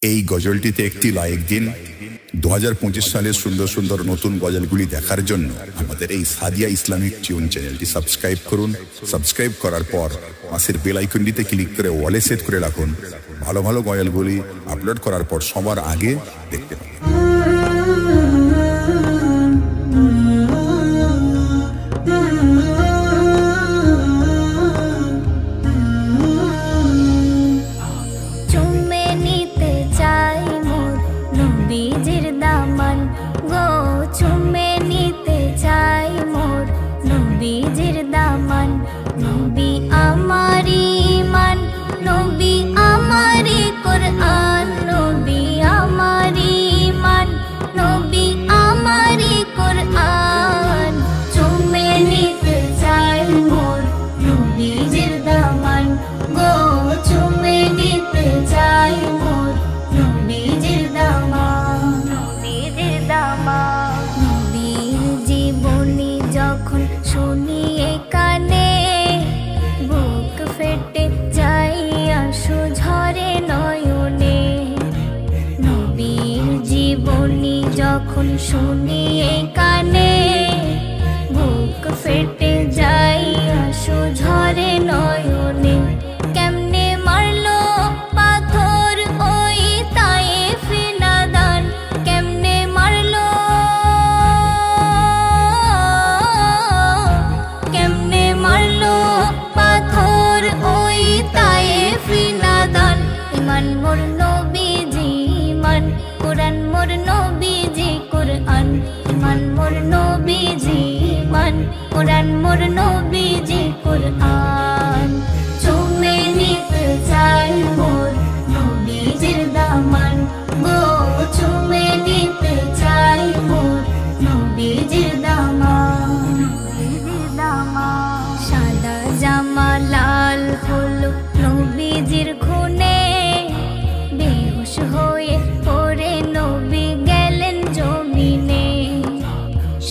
এই গজলটিতে একটি লাইক দিন। 2025 সালের সুন্দর সুন্দর নতুন গজলগুলি দেখার জন্য আমাদের এই সাদিয়া ইসলামিক টিউন চ্যানেলটি সাবস্ক্রাইব করুন। সাবস্ক্রাইব করার পর পাশের বেল আইকনটিতে ক্লিক করে ওয়ালে সেট করে রাখুন। ভালো ভালো গজলগুলি আপলোড করার পর সবার আগে দেখতে পাবেন। যখন শুনি এই কানে বুক ফেটে যাই আশু ঝরে নয়নে। কেমনে মারলো পাথর ওই তায়েফে নাদান, কেমনে মারলো, কেমনে মারলো পাথর ওই তায়েফে নাদান। ইমান মোর নবীজি ইমান, কোরআন মোর নবীজি কোরআন, ইমান মোর নবীজি ইমান, কোরআন মোর নবীজি কোরআন। চুমে নিতে চাই মোর নবীজির দামান গো, চুমে নিতে চাই মোর নবীজির দামান। সাদা জামা লাল হলো নবীজির খুনে, বেহুশ হয়ে পড়ে নবী গেলেন জমিনে।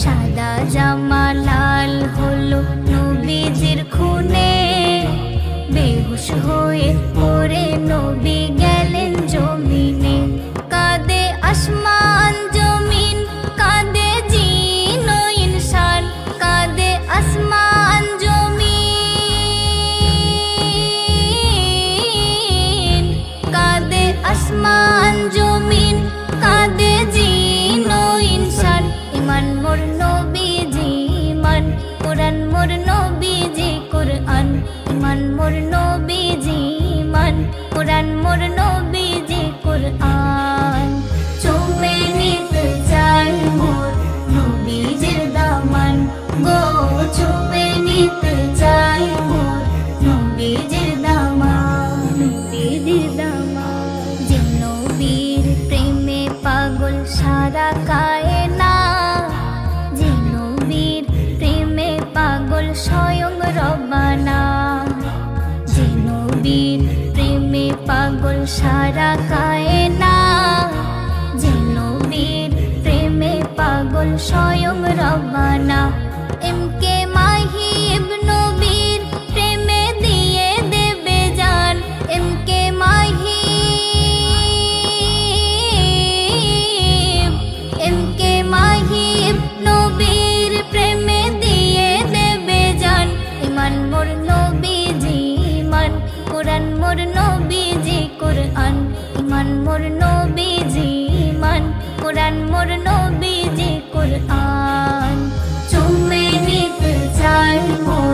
সাদা জামা লাল হলো নবীজির খুনে, বেহুশ হয়ে পড়ে নবী গেলেন জমিনে। কাঁদে আসমান জমিন, কাঁদে জিন ও ইনসান, কাঁদে আসমান জমিন, কাঁদে আসমান জমিন, কাঁদে জিন ও ইনসান। ইমান মোর নবীজি ইমান, কোরআন মোর নবীজি কোরআন, ইমান মোর নবীজি ইমান, কোরআন মোর নবীজি কোরআন। চুমে নিতে চাই মোর নবীজির দামান গো, চুমে নিতে চাই মোর নবীজির দামান, নবীজির দামান। যে নবীর প্রেমে পাগল সারা কায়না, যে নবীর প্রেমে পাগল স্বয়ং রব্বানা, যে নবীর প্রেমে পাগল সারা কায়না, যে নবীর প্রেমে পাগল স্বয়ং রব্বানা। এমকে মাহি ইবনে নবীর প্রেমে দিয়ে দেবে জান, এমকে মাহি, এমকে মাহি ইবনে নবীর প্রেমে দিয়ে দেবে জান। ইমান মোর নবীজি ইমান, কোরআন মোর নবীজি কোরআন, ইমান মোর নবীজি ইমান, কোরআন মোর নবীজি কোরআন। চুমে নিতে চাই মোর